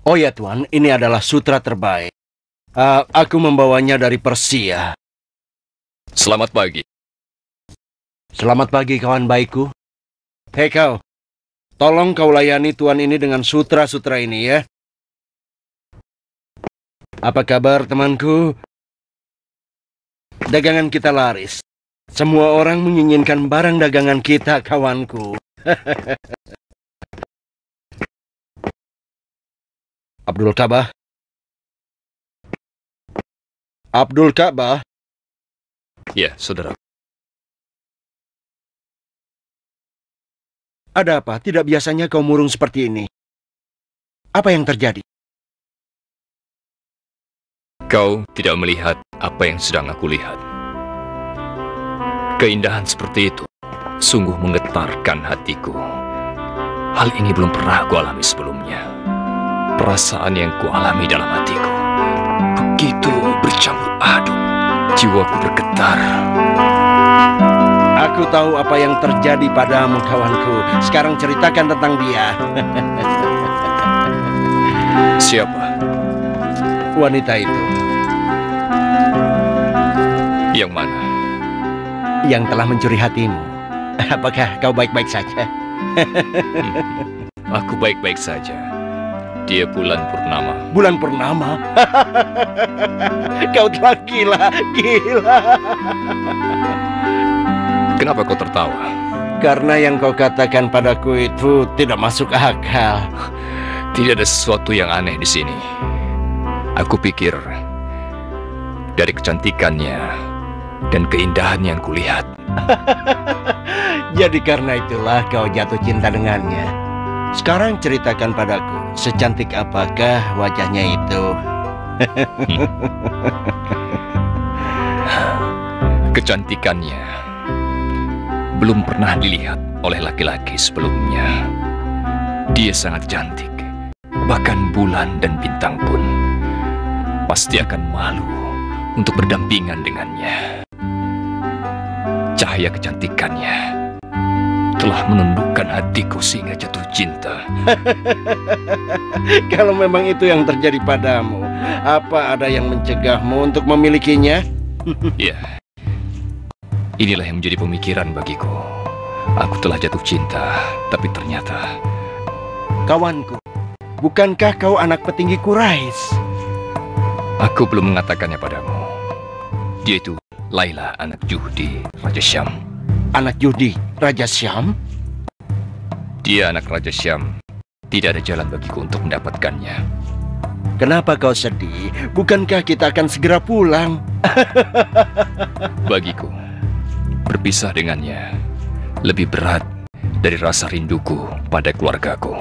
Oh ya Tuan, ini adalah sutra terbaik. Aku membawanya dari Persia. Selamat pagi. Selamat pagi kawan baikku. Hei kau, tolong kau layani Tuan ini dengan sutra-sutra ini ya. Apa kabar temanku? Dagangan kita laris. Semua orang menginginkan barang dagangan kita, kawanku. Abdul Ka'bah? Abdul Ka'bah? Ya, saudara. Ada apa? Tidak biasanya kau murung seperti ini. Apa yang terjadi? Kau tidak melihat apa yang sedang aku lihat. Keindahan seperti itu sungguh menggetarkan hatiku. Hal ini belum pernah aku alami sebelumnya. Perasaan yang kualami dalam hatiku begitu bercampur aduk. Jiwaku bergetar. Aku tahu apa yang terjadi padamu, kawanku. Sekarang ceritakan tentang dia. Siapa? Wanita itu. Yang mana? Yang telah mencuri hatimu. Apakah kau baik-baik saja? Aku baik-baik saja. Dia bulan purnama. Bulan purnama? Kau telah gila. Kenapa kau tertawa? Karena yang kau katakan padaku itu tidak masuk akal. Tidak ada sesuatu yang aneh di sini. Aku pikir dari kecantikannya dan keindahan yang kulihat. Jadi karena itulah kau jatuh cinta dengannya. Sekarang ceritakan padaku, secantik apakah wajahnya itu? Kecantikannya belum pernah dilihat oleh laki-laki sebelumnya. Dia sangat cantik. Bahkan bulan dan bintang pun pasti akan malu untuk berdampingan dengannya. Cahaya kecantikannya telah menundukkan hatiku sehingga jatuh cinta. Kalau memang itu yang terjadi padamu, apa ada yang mencegahmu untuk memilikinya? Ya, inilah yang menjadi pemikiran bagiku. Aku telah jatuh cinta, tapi ternyata... Kawanku, bukankah kau anak petinggi Quraisy? Aku belum mengatakannya padamu. Dia itu Laila, anak Juhdi, Raja Syam. Anak Juhdi, Raja Syam? Dia anak Raja Syam. Tidak ada jalan bagiku untuk mendapatkannya. Kenapa kau sedih? Bukankah kita akan segera pulang? Bagiku, berpisah dengannya lebih berat dari rasa rinduku pada keluargaku.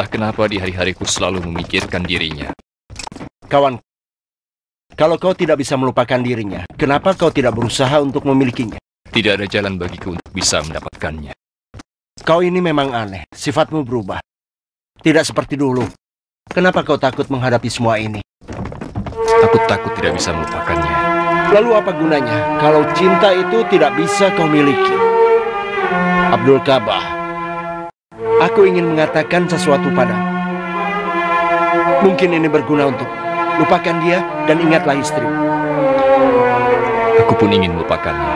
Entah kenapa di hari-hariku selalu memikirkan dirinya. Kawan, kalau kau tidak bisa melupakan dirinya, kenapa kau tidak berusaha untuk memilikinya? Tidak ada jalan bagiku untuk bisa mendapatkannya. Kau ini memang aneh, sifatmu berubah. Tidak seperti dulu. Kenapa kau takut menghadapi semua ini? Aku takut tidak bisa melupakannya. Lalu apa gunanya kalau cinta itu tidak bisa kau miliki? Abdul Ka'bah, aku ingin mengatakan sesuatu padamu. Mungkin ini berguna untuk lupakan dia dan ingatlah istrimu. Aku pun ingin melupakannya.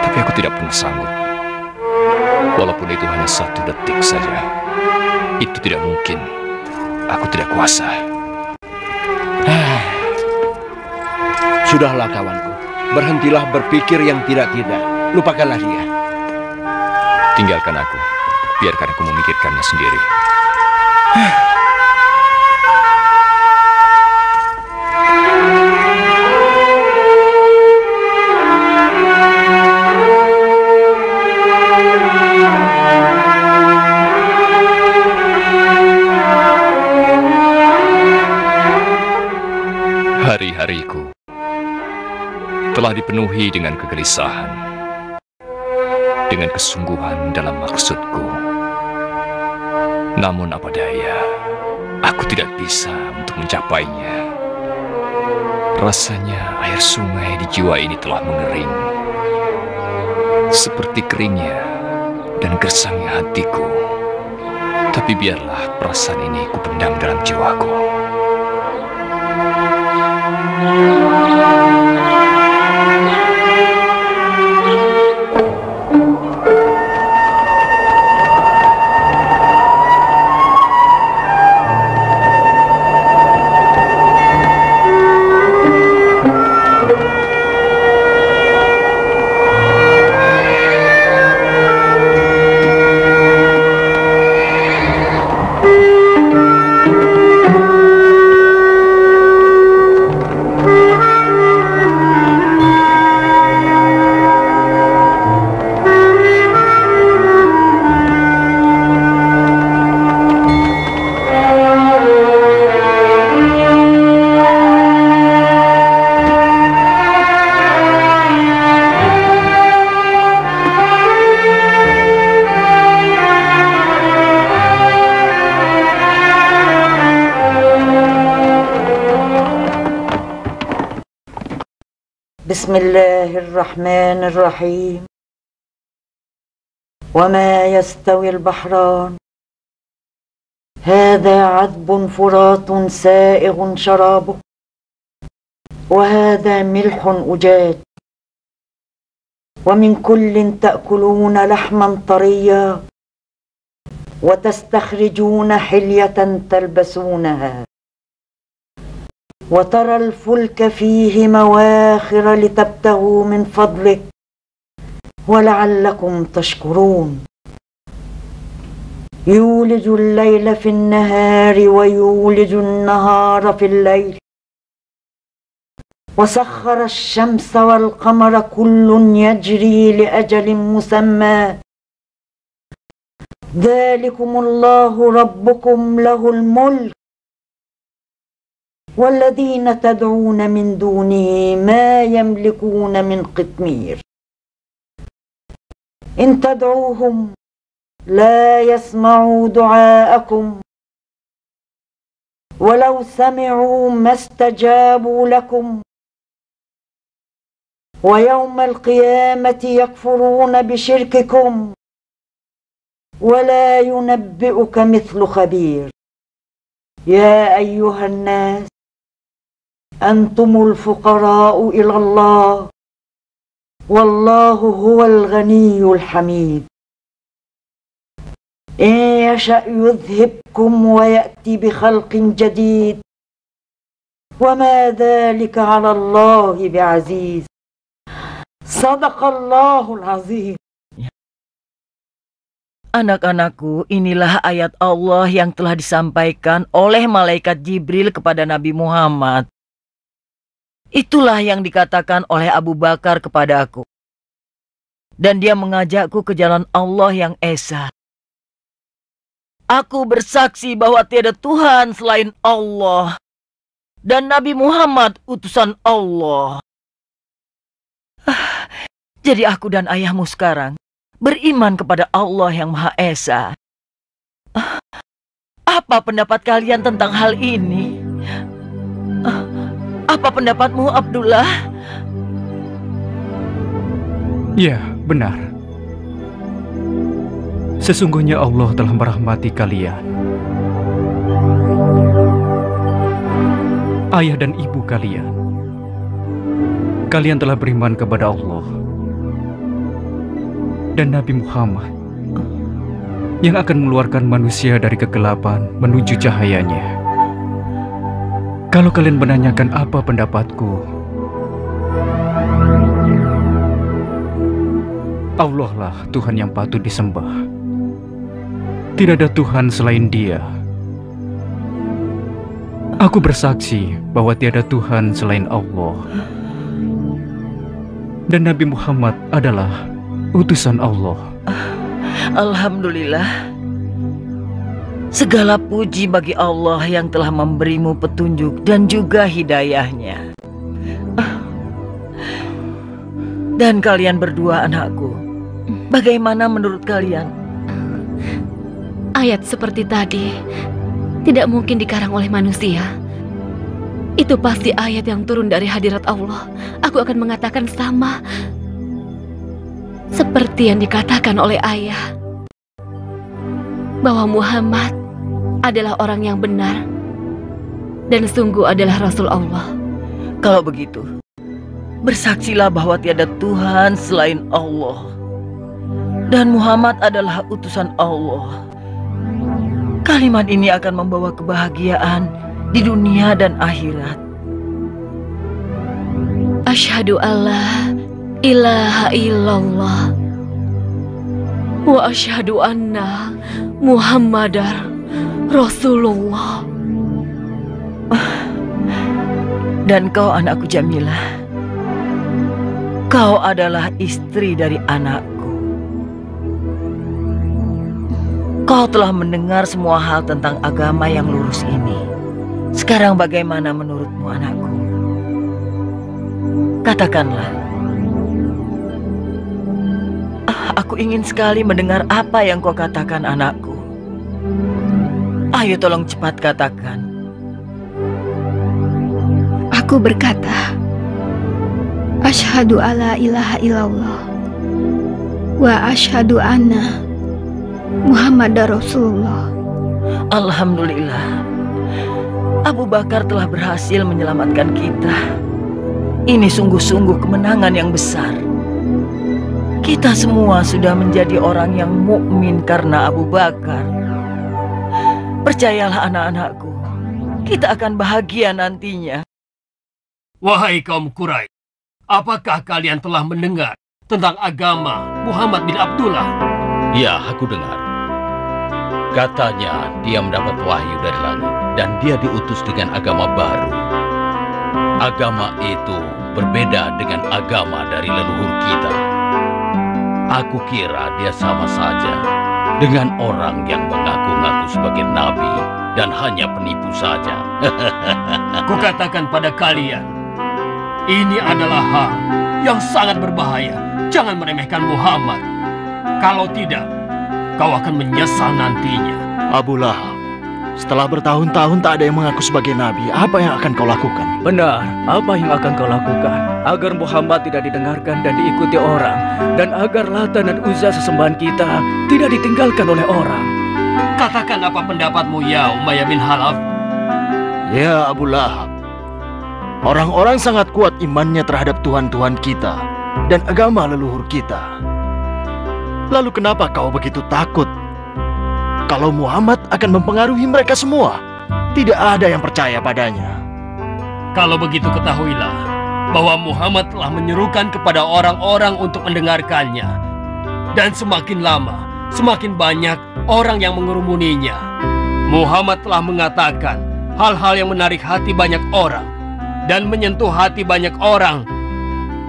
Tapi aku tidak pernah sanggup. Walaupun itu hanya 1 detik saja. Itu tidak mungkin. Aku tidak kuasa. Sudahlah kawanku. Berhentilah berpikir yang tidak-tidak. Lupakanlah dia. Tinggalkan aku. Biarkan aku memikirkannya sendiri. Hari-hariku telah dipenuhi dengan kegelisahan, dengan kesungguhan dalam maksudku. Namun apa daya, aku tidak bisa untuk mencapainya. Rasanya air sungai di jiwa ini telah mengering, seperti keringnya dan gersangnya hatiku. Tapi biarlah perasaan ini kupendam dalam jiwaku. بسم الله الرحمن الرحيم وما يستوي البحران هذا عذب فرات سائغ شرابه وهذا ملح أجاج ومن كل تأكلون لحما طريا وتستخرجون حلية تلبسونها وترى الفلك فيه مواخر لتبتغوا من فضله ولعلكم تشكرون يولج الليل في النهار ويولج النهار في الليل وسخر الشمس والقمر كل يجري لأجل مسمى ذلكم الله ربكم له الملك والذين تدعون من دونه ما يملكون من قطمير إن تدعوهم لا يسمعوا دعاءكم ولو سمعوا ما استجابوا لكم ويوم القيامة يكفرون بشرككم ولا ينبئك مثل خبير يا أيها الناس أنتم الفقراء إلى الله والله هو الغني الحميد إن يشأ يذهبكم ويأتي بخلق جديد وما ذلك على الله بعزيز صدق الله العظيم. Anak-anakku, inilah ayat Allah yang telah disampaikan oleh malaikat Jibril kepada Nabi Muhammad. Itulah yang dikatakan oleh Abu Bakar kepada aku. Dan dia mengajakku ke jalan Allah yang esa. Aku bersaksi bahwa tiada Tuhan selain Allah dan Nabi Muhammad utusan Allah. Jadi aku dan ayahmu sekarang beriman kepada Allah yang Maha Esa. Apa pendapat kalian tentang hal ini? Apa pendapatmu, Abdullah? Ya, benar. Sesungguhnya Allah telah merahmati kalian. Ayah dan ibu kalian. Kalian telah beriman kepada Allah dan Nabi Muhammad yang akan mengeluarkan manusia dari kegelapan menuju cahayanya. Kalau kalian menanyakan apa pendapatku, Allah lah Tuhan yang patut disembah. Tidak ada Tuhan selain Dia. Aku bersaksi bahwa tiada Tuhan selain Allah. Dan Nabi Muhammad adalah utusan Allah. Alhamdulillah. Segala puji bagi Allah yang telah memberimu petunjuk dan juga hidayahnya. Dan kalian berdua, anakku, bagaimana menurut kalian? Ayat seperti tadi tidak mungkin dikarang oleh manusia. Itu pasti ayat yang turun dari hadirat Allah. Aku akan mengatakan sama seperti yang dikatakan oleh ayah, bahwa Muhammad adalah orang yang benar dan sungguh adalah Rasul Allah. Kalau begitu, bersaksilah bahwa tiada Tuhan selain Allah dan Muhammad adalah utusan Allah. Kalimat ini akan membawa kebahagiaan di dunia dan akhirat. Asyhadu alla ilaha illallah wa asyhadu anna Muhammadar Rasulullah. Dan kau, anakku Jamilah, kau adalah istri dari anakku. Kau telah mendengar semua hal tentang agama yang lurus ini. Sekarang bagaimana menurutmu, anakku? Katakanlah. Aku ingin sekali mendengar apa yang kau katakan, anakku. Ayo tolong cepat katakan. Aku berkata, asyhadu alla ilaha illallah wa asyhadu anna Muhammad Rasulullah. Alhamdulillah, Abu Bakar telah berhasil menyelamatkan kita. Ini sungguh-sungguh kemenangan yang besar. Kita semua sudah menjadi orang yang mukmin karena Abu Bakar. Percayalah anak-anakku, kita akan bahagia nantinya. Wahai kaum Quraisy, apakah kalian telah mendengar tentang agama Muhammad bin Abdullah? Ya, aku dengar. Katanya dia mendapat wahyu dari langit dan dia diutus dengan agama baru. Agama itu berbeda dengan agama dari leluhur kita. Aku kira dia sama saja dengan orang yang mengaku-ngaku sebagai nabi dan hanya penipu saja. Kukatakan pada kalian, ini adalah hal yang sangat berbahaya. Jangan meremehkan Muhammad. Kalau tidak, kau akan menyesal nantinya. Abu Lahab, setelah bertahun-tahun tak ada yang mengaku sebagai nabi, apa yang akan kau lakukan? Benar, apa yang akan kau lakukan agar Muhammad tidak didengarkan dan diikuti orang, dan agar Lata dan Uzza sesembahan kita tidak ditinggalkan oleh orang? Katakan apa pendapatmu, ya Umayyah bin Khalaf? Ya Abu Lahab, orang-orang sangat kuat imannya terhadap Tuhan-Tuhan kita dan agama leluhur kita. Lalu kenapa kau begitu takut? Kalau Muhammad akan mempengaruhi mereka semua, tidak ada yang percaya padanya. Kalau begitu ketahuilah bahwa Muhammad telah menyerukan kepada orang-orang untuk mendengarkannya. Dan semakin lama, semakin banyak orang yang mengerumuninya. Muhammad telah mengatakan hal-hal yang menarik hati banyak orang dan menyentuh hati banyak orang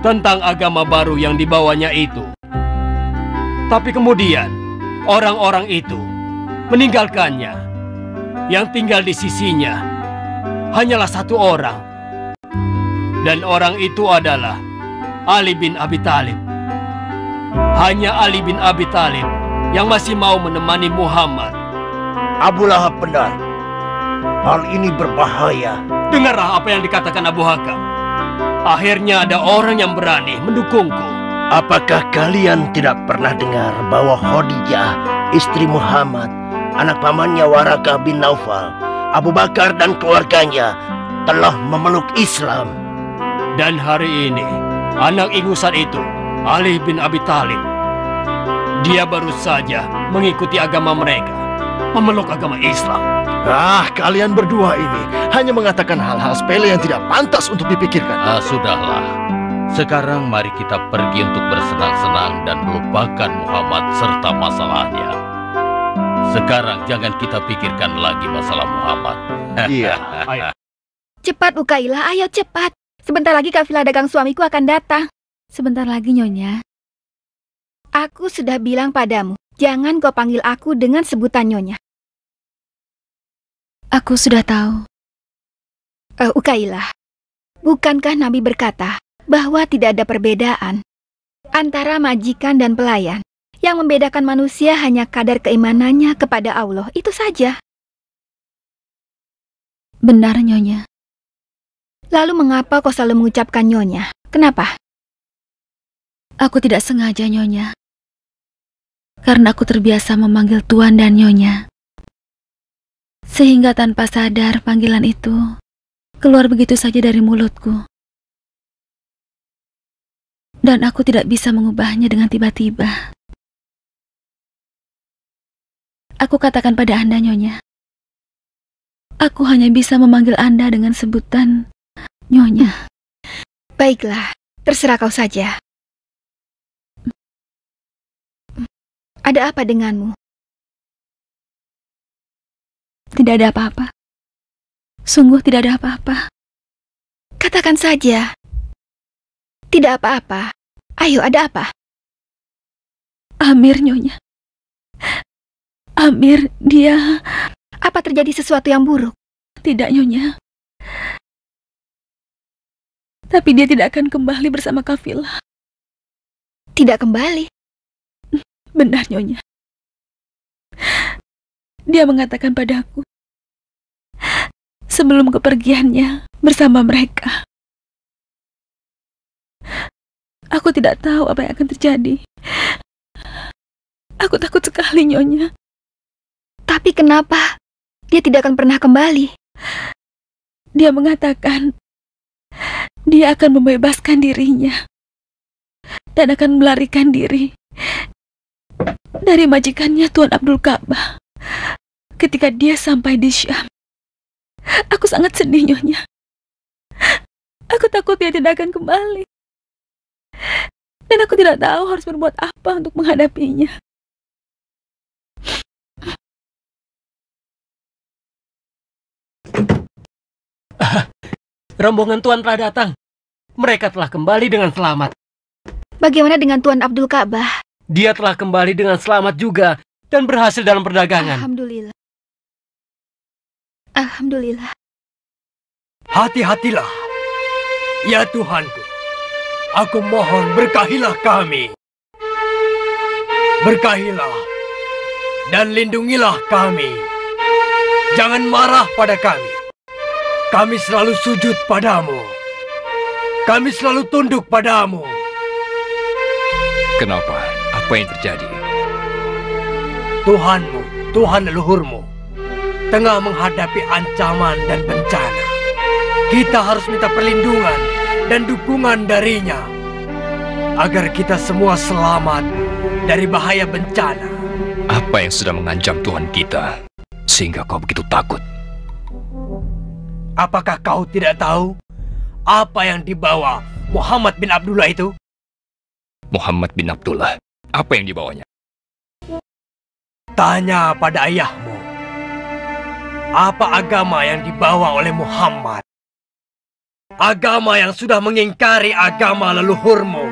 tentang agama baru yang dibawanya itu. Tapi kemudian, orang-orang itu meninggalkannya. Yang tinggal di sisinya hanyalah satu orang. Dan orang itu adalah Ali bin Abi Thalib. Hanya Ali bin Abi Thalib yang masih mau menemani Muhammad. Abu Lahab benar. Hal ini berbahaya. Dengarlah apa yang dikatakan Abu Hakam. Akhirnya ada orang yang berani mendukungku. Apakah kalian tidak pernah dengar bahwa Khadijah, istri Muhammad, anak pamannya Warakah bin Naufal, Abu Bakar dan keluarganya telah memeluk Islam? Dan hari ini, anak ingusan itu, Ali bin Abi Thalib, dia baru saja mengikuti agama mereka, memeluk agama Islam. Kalian berdua ini hanya mengatakan hal-hal sepele yang tidak pantas untuk dipikirkan. Sudahlah. Sekarang mari kita pergi untuk bersenang-senang dan melupakan Muhammad serta masalahnya. Sekarang jangan kita pikirkan lagi masalah Muhammad. Iya. Ayo. Cepat Ukailah, ayo cepat. Sebentar lagi kafilah dagang suamiku akan datang. Sebentar lagi, Nyonya. Aku sudah bilang padamu, jangan kau panggil aku dengan sebutan Nyonya. Aku sudah tahu. Ukailah, bukankah Nabi berkata bahwa tidak ada perbedaan antara majikan dan pelayan? Yang membedakan manusia hanya kadar keimanannya kepada Allah, itu saja. Benar, Nyonya. Lalu mengapa kau selalu mengucapkan Nyonya? Kenapa? Aku tidak sengaja, Nyonya. Karena aku terbiasa memanggil Tuan dan Nyonya. Sehingga tanpa sadar panggilan itu keluar begitu saja dari mulutku. Dan aku tidak bisa mengubahnya dengan tiba-tiba. Aku katakan pada Anda, Nyonya. Aku hanya bisa memanggil Anda dengan sebutan Nyonya. Baiklah, terserah kau saja. Ada apa denganmu? Tidak ada apa-apa. Sungguh tidak ada apa-apa. Katakan saja. Tidak apa-apa. Ayo, ada apa? Amir, Nyonya. Amir, dia... Apa terjadi sesuatu yang buruk? Tidak, Nyonya. Tapi dia tidak akan kembali bersama kafilah. Tidak kembali? Benar, Nyonya. Dia mengatakan padaku sebelum kepergiannya bersama mereka. Aku tidak tahu apa yang akan terjadi. Aku takut sekali, Nyonya. Tapi kenapa dia tidak akan pernah kembali? Dia mengatakan dia akan membebaskan dirinya dan akan melarikan diri dari majikannya Tuan Abdul Ka'bah ketika dia sampai di Syam. Aku sangat sedih, Nyonya. Aku takut dia tidak akan kembali. Dan aku tidak tahu harus berbuat apa untuk menghadapinya. Rombongan Tuan telah datang. Mereka telah kembali dengan selamat. Bagaimana dengan Tuan Abdul Ka'bah? Dia telah kembali dengan selamat juga dan berhasil dalam perdagangan. Alhamdulillah. Alhamdulillah. Hati-hatilah, ya Tuhanku. Aku mohon berkahilah kami. Berkahilah dan lindungilah kami. Jangan marah pada kami. Kami selalu sujud padamu. Kami selalu tunduk padamu. Kenapa? Apa yang terjadi? Tuhanmu, Tuhan leluhurmu, tengah menghadapi ancaman dan bencana. Kita harus minta perlindungan dan dukungan darinya, agar kita semua selamat dari bahaya bencana. Apa yang sudah mengancam Tuhan kita, sehingga kau begitu takut? Apakah kau tidak tahu apa yang dibawa Muhammad bin Abdullah itu? Muhammad bin Abdullah, apa yang dibawanya? Tanya pada ayahmu, apa agama yang dibawa oleh Muhammad? Agama yang sudah mengingkari agama leluhurmu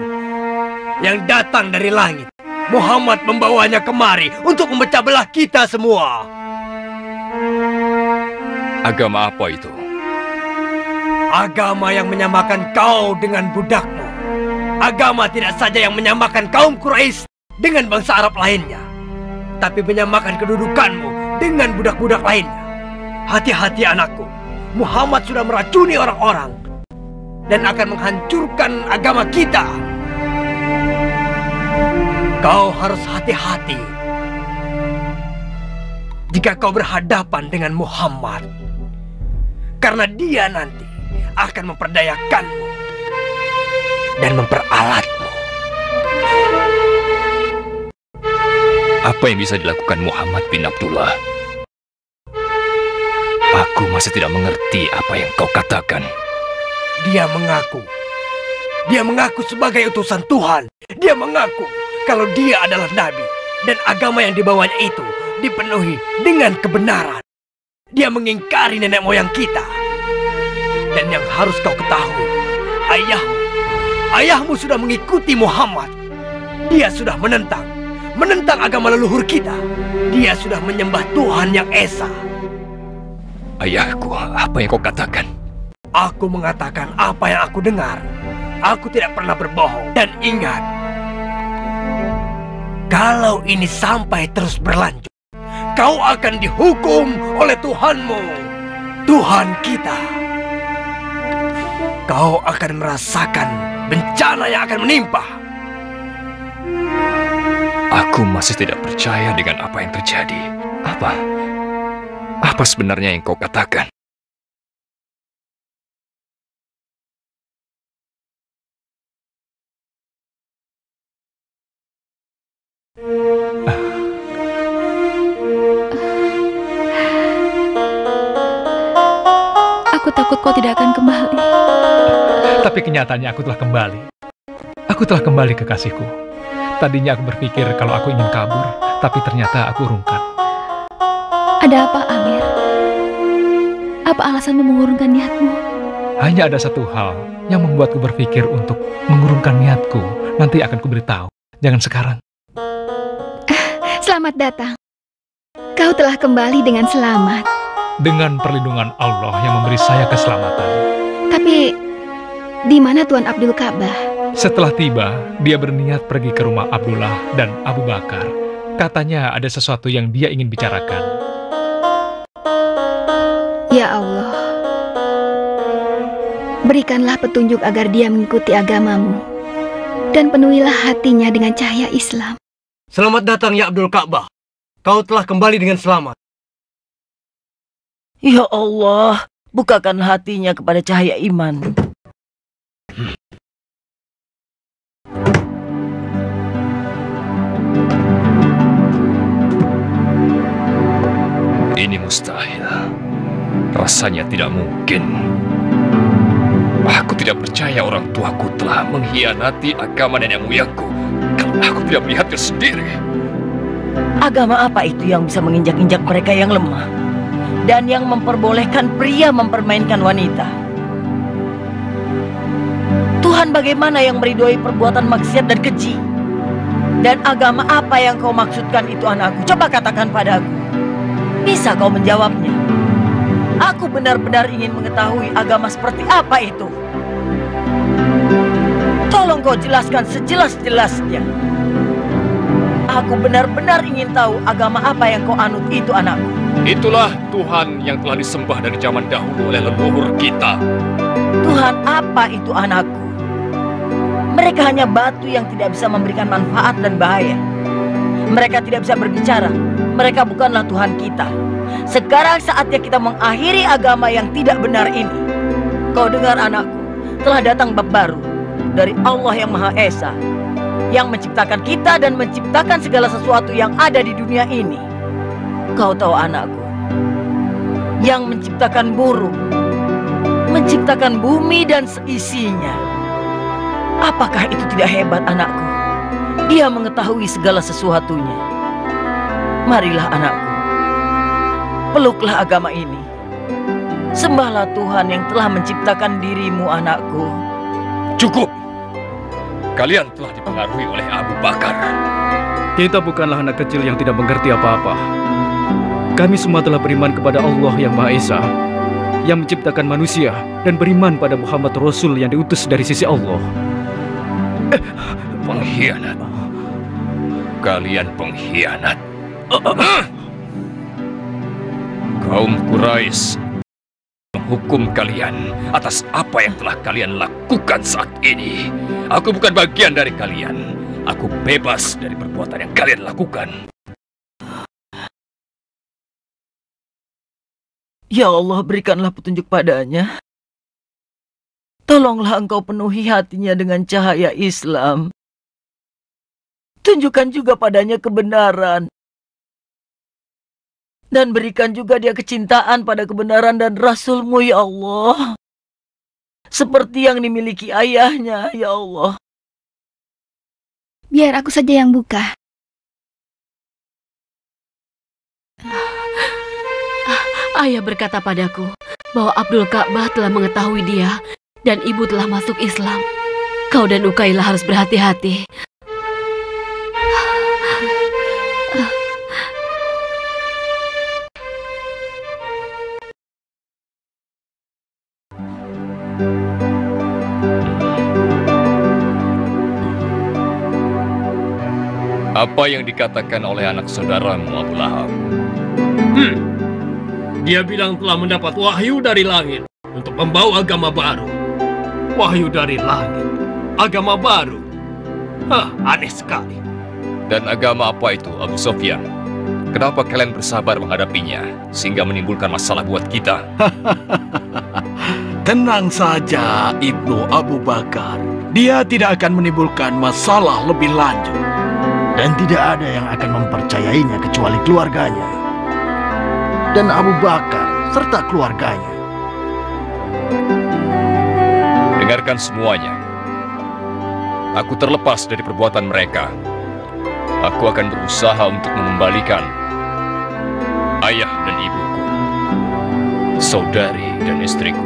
yang datang dari langit. Muhammad membawanya kemari untuk memecah belah kita semua. Agama apa itu? Agama yang menyamakan kau dengan budakmu. Agama tidak saja yang menyamakan kaum Quraisy dengan bangsa Arab lainnya, tapi menyamakan kedudukanmu dengan budak-budak lainnya. Hati-hati anakku, Muhammad sudah meracuni orang-orang dan akan menghancurkan agama kita. Kau harus hati-hati jika kau berhadapan dengan Muhammad, karena dia nanti akan memperdayakanmu dan memperalatmu. Apa yang bisa dilakukan Muhammad bin Abdullah? Aku masih tidak mengerti apa yang kau katakan. Dia mengaku sebagai utusan Tuhan. Dia mengaku kalau dia adalah nabi dan agama yang dibawanya itu dipenuhi dengan kebenaran. Dia mengingkari nenek moyang kita. Dan yang harus kau ketahui, ayahmu sudah mengikuti Muhammad. Dia sudah menentang agama leluhur kita. Dia sudah menyembah Tuhan yang Esa. Ayahku, apa yang kau katakan? Aku mengatakan apa yang aku dengar. Aku tidak pernah berbohong. Dan ingat, kalau ini sampai terus berlanjut, kau akan dihukum oleh Tuhanmu, Tuhan kita. Kau akan merasakan bencana yang akan menimpa. Aku masih tidak percaya dengan apa yang terjadi. Apa sebenarnya yang kau katakan? Aku takut kau tidak akan kembali. Tapi kenyataannya aku telah kembali. Aku telah kembali kekasihku. Tadinya aku berpikir kalau aku ingin kabur, tapi ternyata aku urungkan. Ada apa, Amir? Apa alasanmu mengurungkan niatmu? Hanya ada satu hal yang membuatku berpikir untuk mengurungkan niatku. Nanti akan kuberitahu. Jangan sekarang. Selamat datang. Kau telah kembali dengan selamat. Dengan perlindungan Allah yang memberi saya keselamatan. Tapi, di mana Tuan Abdul Ka'bah? Setelah tiba, dia berniat pergi ke rumah Abdullah dan Abu Bakar. Katanya ada sesuatu yang dia ingin bicarakan. Ya Allah, berikanlah petunjuk agar dia mengikuti agamamu, dan penuhilah hatinya dengan cahaya Islam. Selamat datang ya Abdul Ka'bah. Kau telah kembali dengan selamat. Ya Allah, bukakan hatinya kepada cahaya iman. Ini mustahil. Rasanya tidak mungkin. Aku tidak percaya orang tuaku telah mengkhianati agama nenek moyangku karena aku tidak melihatnya sendiri. Agama apa itu yang bisa menginjak-injak mereka yang lemah dan yang memperbolehkan pria mempermainkan wanita? Tuhan bagaimana yang meridhoi perbuatan maksiat dan keji? Dan agama apa yang kau maksudkan itu anakku? Coba katakan padaku. Bisa kau menjawabnya? Aku benar-benar ingin mengetahui agama seperti apa itu. Tolong kau jelaskan sejelas-jelasnya. Aku benar-benar ingin tahu agama apa yang kau anut itu anakku. Itulah Tuhan yang telah disembah dari zaman dahulu oleh leluhur kita. Tuhan apa itu anakku? Mereka hanya batu yang tidak bisa memberikan manfaat dan bahaya. Mereka tidak bisa berbicara. Mereka bukanlah Tuhan kita. Sekarang saatnya kita mengakhiri agama yang tidak benar ini. Kau dengar anakku, telah datang bab baru dari Allah yang Maha Esa, yang menciptakan kita dan menciptakan segala sesuatu yang ada di dunia ini. Kau tahu anakku, yang menciptakan burung, menciptakan bumi dan seisinya. Apakah itu tidak hebat anakku? Dia mengetahui segala sesuatunya. Marilah anakku, peluklah agama ini. Sembahlah Tuhan yang telah menciptakan dirimu anakku. Cukup. Kalian telah dipengaruhi oleh Abu Bakar. Kita bukanlah anak kecil yang tidak mengerti apa-apa. Kami semua telah beriman kepada Allah yang Maha Esa, yang menciptakan manusia, dan beriman pada Muhammad Rasul yang diutus dari sisi Allah. Pengkhianat. Kalian pengkhianat. Kaum Quraisy menghukum kalian atas apa yang telah kalian lakukan saat ini. Aku bukan bagian dari kalian. Aku bebas dari perbuatan yang kalian lakukan. Ya Allah, berikanlah petunjuk padanya. Tolonglah Engkau penuhi hatinya dengan cahaya Islam. Tunjukkan juga padanya kebenaran. Dan berikan juga dia kecintaan pada kebenaran dan Rasul-Mu, ya Allah. Seperti yang dimiliki ayahnya, ya Allah. Biar aku saja yang buka. Ayah berkata padaku bahwa Abdul Ka'bah telah mengetahui dia dan ibu telah masuk Islam. Kau dan Uqailah harus berhati-hati. Apa yang dikatakan oleh anak saudaramu Abu Lahab? Dia bilang telah mendapat wahyu dari langit untuk membawa agama baru. Wahyu dari langit, agama baru. Aneh sekali. Dan agama apa itu, Abu Sofyan? Kenapa kalian bersabar menghadapinya sehingga menimbulkan masalah buat kita? Tenang saja, Ibnu Abu Bakar. Dia tidak akan menimbulkan masalah lebih lanjut. Dan tidak ada yang akan mempercayainya kecuali keluarganya. Dan Abu Bakar serta keluarganya. Dengarkan semuanya. Aku terlepas dari perbuatan mereka. Aku akan berusaha untuk mengembalikan ayah dan ibuku, saudari dan istriku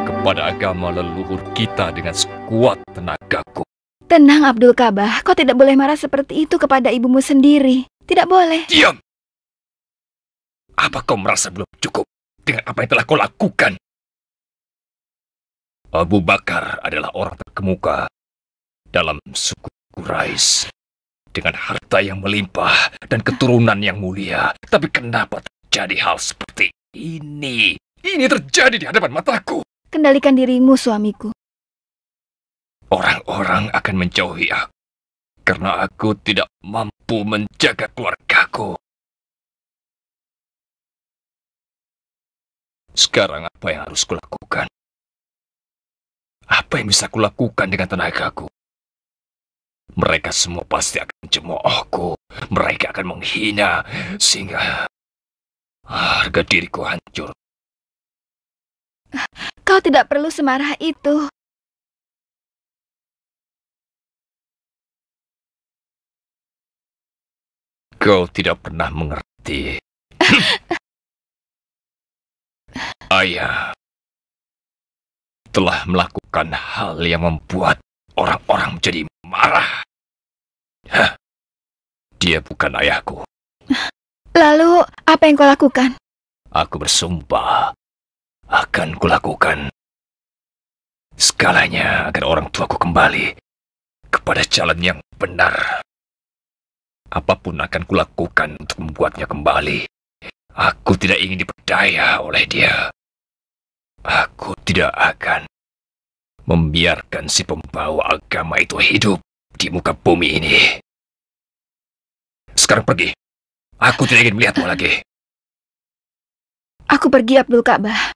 kepada agama leluhur kita dengan sekuat tenagaku. Tenang Abdul Ka'bah, kau tidak boleh marah seperti itu kepada ibumu sendiri. Tidak boleh. Diam! Apa kau merasa belum cukup dengan apa yang telah kau lakukan? Abu Bakar adalah orang terkemuka dalam suku Quraisy dengan harta yang melimpah dan keturunan yang mulia. Tapi kenapa terjadi hal seperti ini? Ini terjadi di hadapan mataku. Kendalikan dirimu, suamiku. Orang-orang akan menjauhi aku karena aku tidak mampu menjaga keluargaku. Sekarang apa yang harus kulakukan? Apa yang bisa kulakukan dengan tenagaku? Mereka semua pasti akan mencemoohku. Mereka akan menghina sehingga harga diriku hancur. Kau tidak perlu semarah itu. Kau tidak pernah mengerti. Ayah telah melakukan hal yang membuat orang-orang menjadi marah. Dia bukan ayahku. Lalu, apa yang kau lakukan? Aku bersumpah akan kulakukan segalanya agar orang tuaku kembali kepada jalan yang benar. Apapun akan kulakukan untuk membuatnya kembali. Aku tidak ingin diperdaya oleh dia. Aku tidak akan membiarkan si pembawa agama itu hidup di muka bumi ini. Sekarang pergi. Aku tidak ingin melihatmu lagi. Aku pergi, Abdul Ka'bah.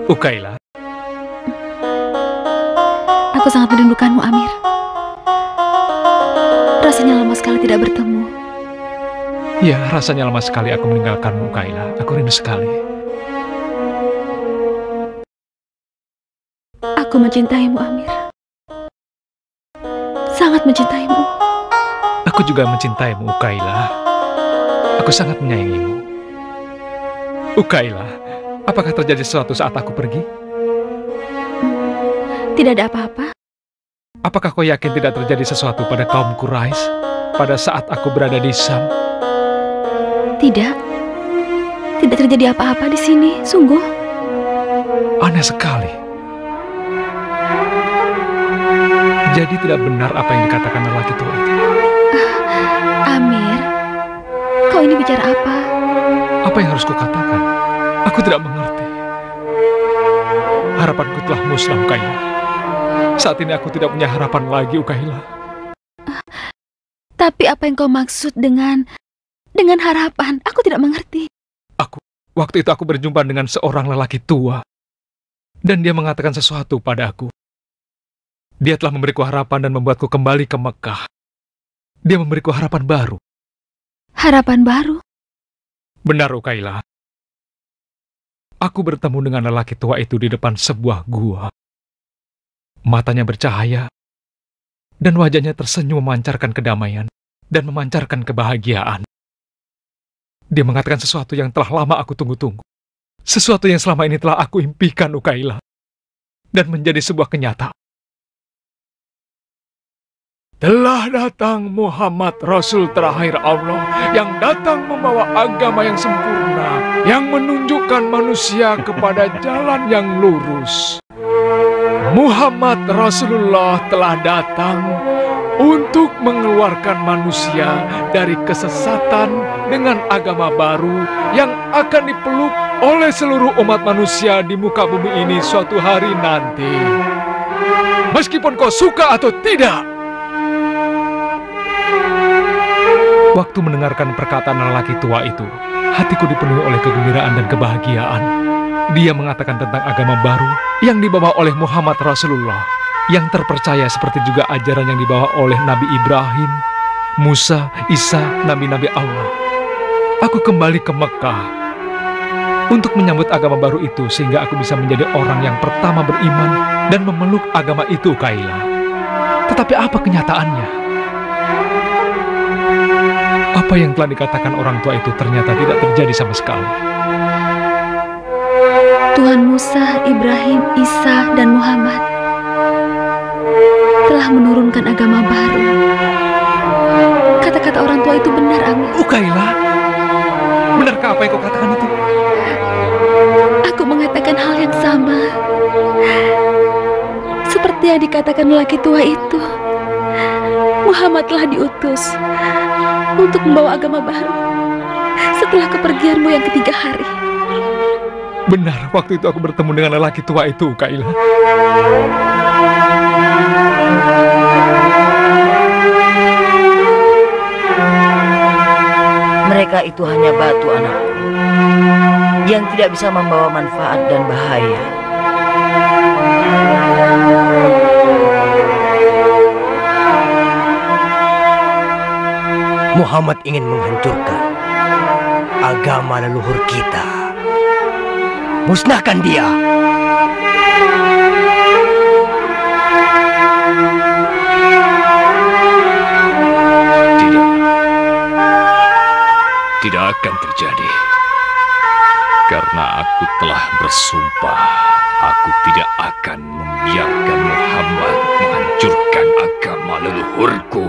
Ukaila. Aku sangat merindukanmu, Amir. Rasanya lama sekali tidak bertemu. Ya, rasanya lama sekali aku meninggalkanmu, Ukaila. Aku rindu sekali. Aku mencintaimu, Amir. Sangat mencintaimu. Aku juga mencintaimu, Ukaila. Aku sangat menyayangimu. Ukaila, apakah terjadi sesuatu saat aku pergi? Tidak ada apa-apa. Apakah kau yakin tidak terjadi sesuatu pada kaum Quraisy pada saat aku berada di Syam? Tidak. Tidak terjadi apa-apa di sini, sungguh. Aneh sekali. Jadi tidak benar apa yang dikatakan lelaki tua itu. Amir, kau ini bicara apa? Apa yang harus kukatakan? Aku tidak mengerti. Harapanku telah musnah, Ukaila. Saat ini aku tidak punya harapan lagi, Ukaila. Tapi apa yang kau maksud dengan harapan? Aku tidak mengerti. Waktu itu aku berjumpa dengan seorang lelaki tua. Dan dia mengatakan sesuatu padaku. Dia telah memberiku harapan dan membuatku kembali ke Mekah. Dia memberiku harapan baru. Harapan baru? Benar, Ukaila. Aku bertemu dengan lelaki tua itu di depan sebuah gua. Matanya bercahaya, dan wajahnya tersenyum memancarkan kedamaian dan memancarkan kebahagiaan. Dia mengatakan sesuatu yang telah lama aku tunggu-tunggu. Sesuatu yang selama ini telah aku impikan, Ukaila. Dan menjadi sebuah kenyataan. Telah datang Muhammad Rasul terakhir Allah yang datang membawa agama yang sempurna, yang menunjukkan manusia kepada jalan yang lurus. Muhammad Rasulullah telah datang untuk mengeluarkan manusia dari kesesatan dengan agama baru yang akan dipeluk oleh seluruh umat manusia di muka bumi ini suatu hari nanti. Meskipun kau suka atau tidak. Waktu mendengarkan perkataan lelaki tua itu, hatiku dipenuhi oleh kegembiraan dan kebahagiaan. Dia mengatakan tentang agama baru yang dibawa oleh Muhammad Rasulullah, yang terpercaya seperti juga ajaran yang dibawa oleh Nabi Ibrahim, Musa, Isa, nabi-nabi Allah. Aku kembali ke Mekah untuk menyambut agama baru itu sehingga aku bisa menjadi orang yang pertama beriman dan memeluk agama itu, Ukaila. Tetapi apa kenyataannya? Apa yang telah dikatakan orang tua itu ternyata tidak terjadi sama sekali. Tuhan Musa, Ibrahim, Isa, dan Muhammad telah menurunkan agama baru. Kata-kata orang tua itu benar, Amir. Ukaila, benarkah apa yang kau katakan itu? Aku mengatakan hal yang sama. Seperti yang dikatakan lelaki tua itu. Muhammad telah diutus untuk membawa agama baru setelah kepergianmu yang ketiga hari. Benar, waktu itu aku bertemu dengan lelaki tua itu, Ukaila. Mereka itu hanya batu, anakku, yang tidak bisa membawa manfaat dan bahaya. Muhammad ingin menghancurkan agama leluhur kita. Musnahkan dia. Tidak akan terjadi. Karena aku telah bersumpah, aku tidak akan membiarkan Muhammad menghancurkan agama leluhurku.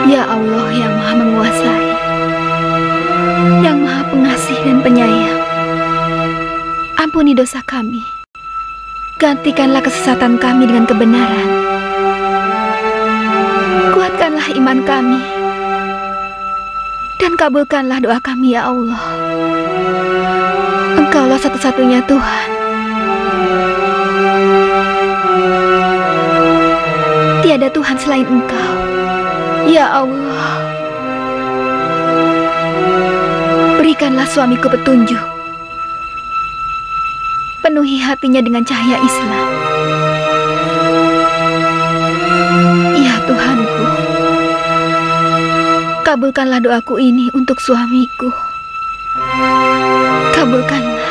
Ya Allah yang Maha Menguasai, yang Maha Pengasih dan Penyayang, ampuni dosa kami, gantikanlah kesesatan kami dengan kebenaran, kuatkanlah iman kami, dan kabulkanlah doa kami ya Allah. Engkaulah satu-satunya Tuhan. selain Engkau. Ya Allah, berikanlah suamiku petunjuk. Penuhi hatinya dengan cahaya Islam. Ya Tuhanku, kabulkanlah doaku ini untuk suamiku. Kabulkanlah.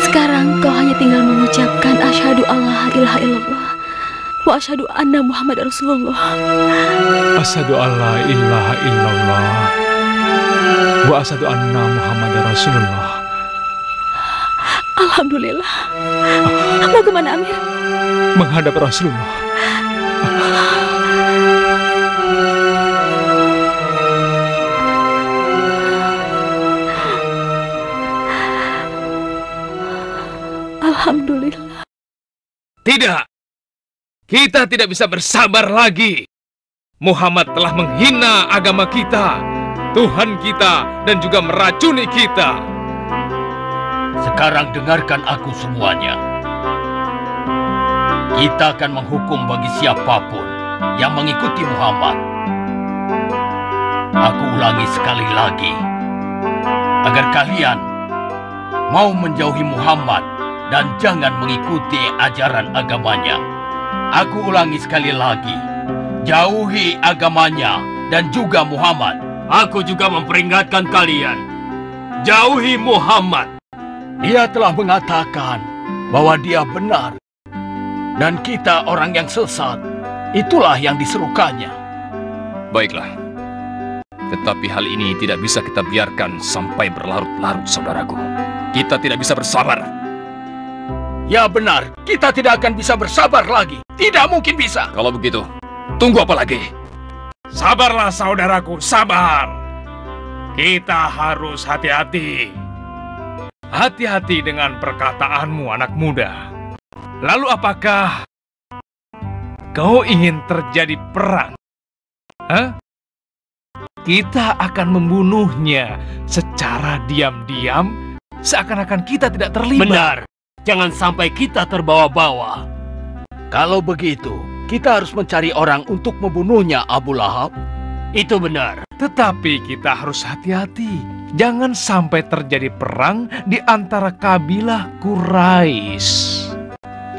Sekarang kau hanya tinggal mengucapkan asyhadu alla ilaha illallah wa asyhadu anna Muhammad Rasulullah. Asyhadu alla ilaha illallah wa asyhadu anna Muhammad Rasulullah. Alhamdulillah. Mau kemana, Amir? Menghadap Rasulullah. Alhamdulillah. Tidak. Kita tidak bisa bersabar lagi. Muhammad telah menghina agama kita, Tuhan kita, dan juga meracuni kita. Sekarang dengarkan aku semuanya. Kita akan menghukum bagi siapapun yang mengikuti Muhammad. Aku ulangi sekali lagi, agar kalian mau menjauhi Muhammad dan jangan mengikuti ajaran agamanya. Aku ulangi sekali lagi, jauhi agamanya dan juga Muhammad. Aku juga memperingatkan kalian, jauhi Muhammad. Dia telah mengatakan bahwa dia benar dan kita orang yang sesat. Itulah yang diserukannya. Baiklah. Tetapi hal ini tidak bisa kita biarkan sampai berlarut-larut, saudaraku. Kita tidak bisa bersabar. Ya benar, kita tidak akan bisa bersabar lagi. Tidak mungkin bisa. Kalau begitu, tunggu apa lagi? Sabarlah saudaraku, sabar. Kita harus hati-hati. Hati-hati dengan perkataanmu, anak muda. Lalu apakah kau ingin terjadi perang? Hah? Kita akan membunuhnya secara diam-diam, seakan-akan kita tidak terlibat. Benar. Jangan sampai kita terbawa-bawa. Kalau begitu, kita harus mencari orang untuk membunuhnya, Abu Lahab. Itu benar. Tetapi kita harus hati-hati. Jangan sampai terjadi perang di antara kabilah Quraisy.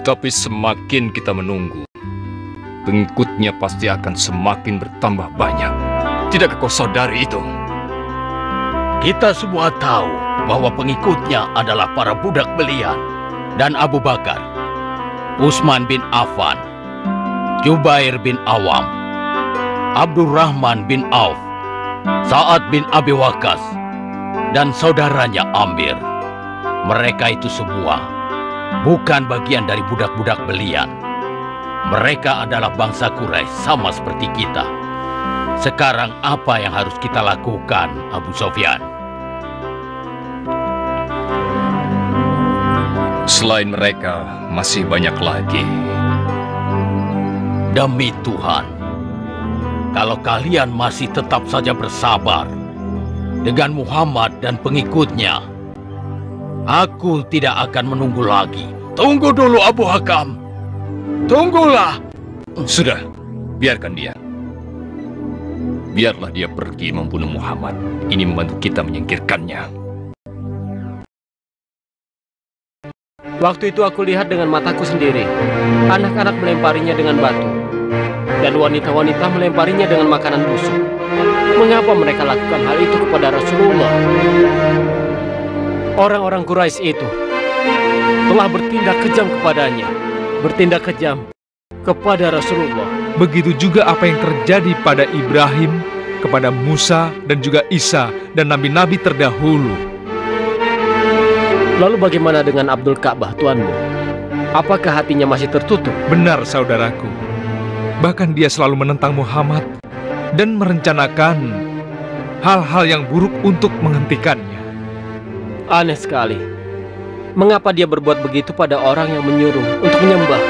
Tapi semakin kita menunggu, pengikutnya pasti akan semakin bertambah banyak. Tidakkah kau sadari itu? Kita semua tahu bahwa pengikutnya adalah para budak belian dan Abu Bakar, Utsman bin Affan, Jubair bin Awam, Abdurrahman bin Auf, Sa'ad bin Abi Waqqas, dan saudaranya Amir. Mereka itu semua bukan bagian dari budak-budak belian. Mereka adalah bangsa Quraisy sama seperti kita. Sekarang apa yang harus kita lakukan, Abu Sofyan? Selain mereka, masih banyak lagi. Demi Tuhan, kalau kalian masih tetap saja bersabar dengan Muhammad dan pengikutnya, aku tidak akan menunggu lagi. Tunggu dulu, Abu Hakam. Tunggulah. Sudah, biarkan dia. Biarlah dia pergi membunuh Muhammad. Ini membantu kita menyingkirkannya. Waktu itu aku lihat dengan mataku sendiri. Anak-anak melemparinya dengan batu. Dan wanita-wanita melemparinya dengan makanan busuk. Mengapa mereka lakukan hal itu kepada Rasulullah? Orang-orang Quraisy itu telah bertindak kejam kepadanya. Bertindak kejam kepada Rasulullah. Begitu juga apa yang terjadi pada Ibrahim, kepada Musa, dan juga Isa, dan nabi-nabi terdahulu. Lalu bagaimana dengan Abdul Ka'bah, tuanmu? Apakah hatinya masih tertutup? Benar, saudaraku. Bahkan dia selalu menentang Muhammad dan merencanakan hal-hal yang buruk untuk menghentikannya. Aneh sekali. Mengapa dia berbuat begitu pada orang yang menyuruh untuk menyembah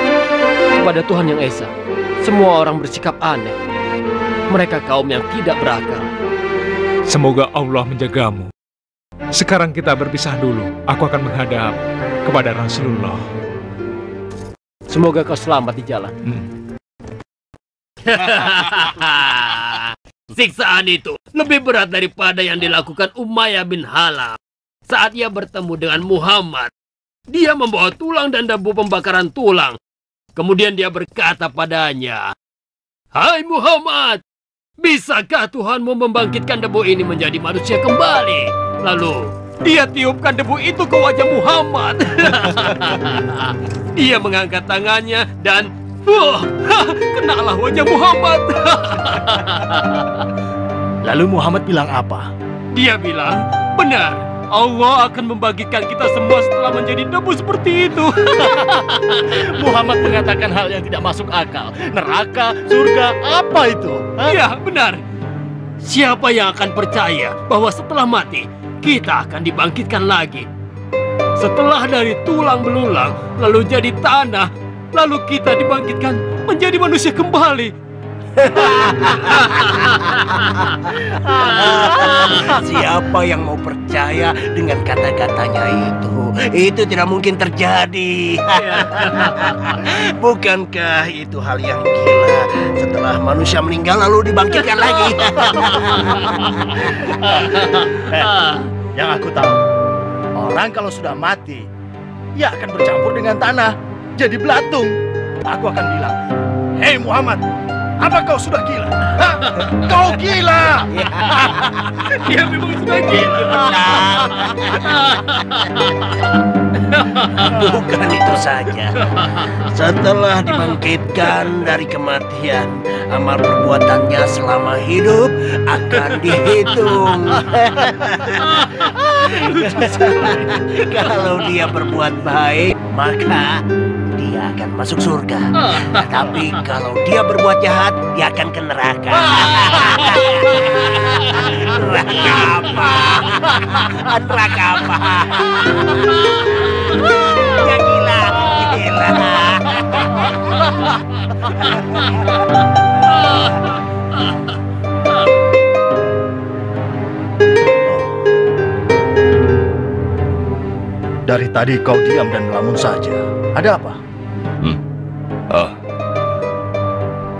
kepada Tuhan yang Esa? Semua orang bersikap aneh. Mereka kaum yang tidak berakal. Semoga Allah menjagamu. Sekarang kita berpisah dulu. Aku akan menghadap kepada Rasulullah. Semoga kau selamat di jalan. Siksaan itu lebih berat daripada yang dilakukan Umayyah bin Halaf saat ia bertemu dengan Muhammad. Dia membawa tulang dan debu pembakaran tulang. Kemudian dia berkata padanya, "Hai Muhammad, bisakah Tuhanmu membangkitkan debu ini menjadi manusia kembali?" Lalu dia tiupkan debu itu ke wajah Muhammad. Dia mengangkat tangannya dan kenalah wajah Muhammad. Lalu Muhammad bilang apa? Dia bilang, "Benar, Allah akan membagikan kita semua setelah menjadi debu seperti itu." Muhammad mengatakan hal yang tidak masuk akal. Neraka, surga, apa itu? Iya, benar. Siapa yang akan percaya bahwa setelah mati, kita akan dibangkitkan lagi? Setelah dari tulang belulang, lalu jadi tanah, lalu kita dibangkitkan menjadi manusia kembali. Siapa yang mau percaya dengan kata-katanya itu? Itu tidak mungkin terjadi. Bukankah itu hal yang gila? Setelah manusia meninggal lalu dibangkitkan lagi. Yang aku tahu, orang kalau sudah mati, ia akan bercampur dengan tanah, jadi belatung. Aku akan bilang, "Hei Muhammad, apa kau sudah gila? Hah? Kau gila!" Dia memang sudah gila. Bukan itu saja. Setelah dibangkitkan dari kematian, amal perbuatannya selama hidup akan dihitung. Kalau dia berbuat baik, maka dia akan masuk surga. Tapi kalau dia berbuat jahat, dia akan ke neraka. Neraka apa? Neraka apa? Ya gila, gila. Dari tadi kau diam dan melamun saja. Ada apa?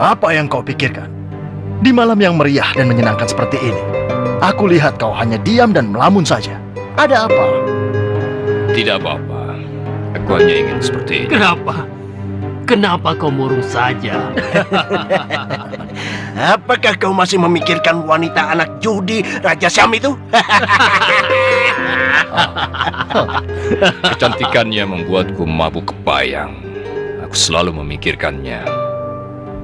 Apa yang kau pikirkan? Di malam yang meriah dan menyenangkan seperti ini, aku lihat kau hanya diam dan melamun saja. Ada apa? Tidak apa-apa. Aku hanya ingin seperti ini. Kenapa? Kenapa kau murung saja? Apakah kau masih memikirkan wanita anak judi Raja Syam itu? Kecantikannya membuatku mabuk kepayang. Aku selalu memikirkannya.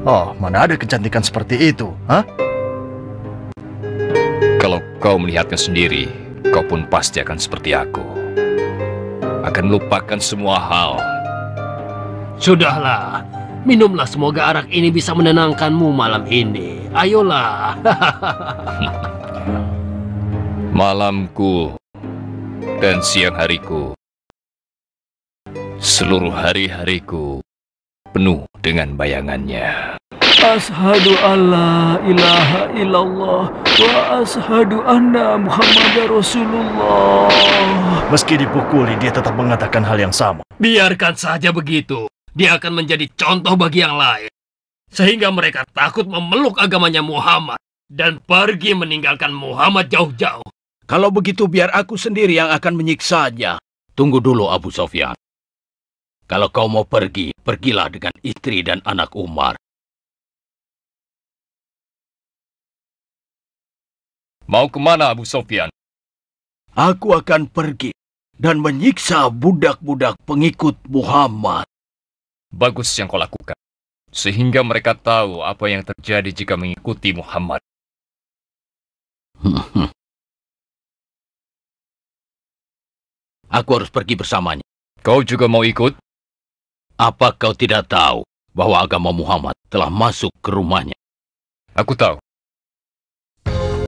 Oh, mana ada kecantikan seperti itu, hah? Kalau kau melihatnya sendiri, kau pun pasti akan seperti aku. Akan melupakan semua hal. Sudahlah, minumlah, semoga arak ini bisa menenangkanmu malam ini. Ayolah. Malamku dan siang hariku, seluruh hari-hariku penuh dengan bayangannya. Ashhadu alla ilaha illallah wa ashhadu anna Muhammadar Rasulullah. Meski dipukuli, dia tetap mengatakan hal yang sama. Biarkan saja begitu. Dia akan menjadi contoh bagi yang lain. Sehingga mereka takut memeluk agamanya Muhammad dan pergi meninggalkan Muhammad jauh-jauh. Kalau begitu biar aku sendiri yang akan menyiksanya. Tunggu dulu Abu Sofyan. Kalau kau mau pergi, pergilah dengan istri dan anak Umar. Mau kemana Abu Sofyan? Aku akan pergi dan menyiksa budak-budak pengikut Muhammad. Bagus yang kau lakukan. Sehingga mereka tahu apa yang terjadi jika mengikuti Muhammad. Aku harus pergi bersamanya. Kau juga mau ikut? Apa kau tidak tahu bahwa agama Muhammad telah masuk ke rumahnya? Aku tahu.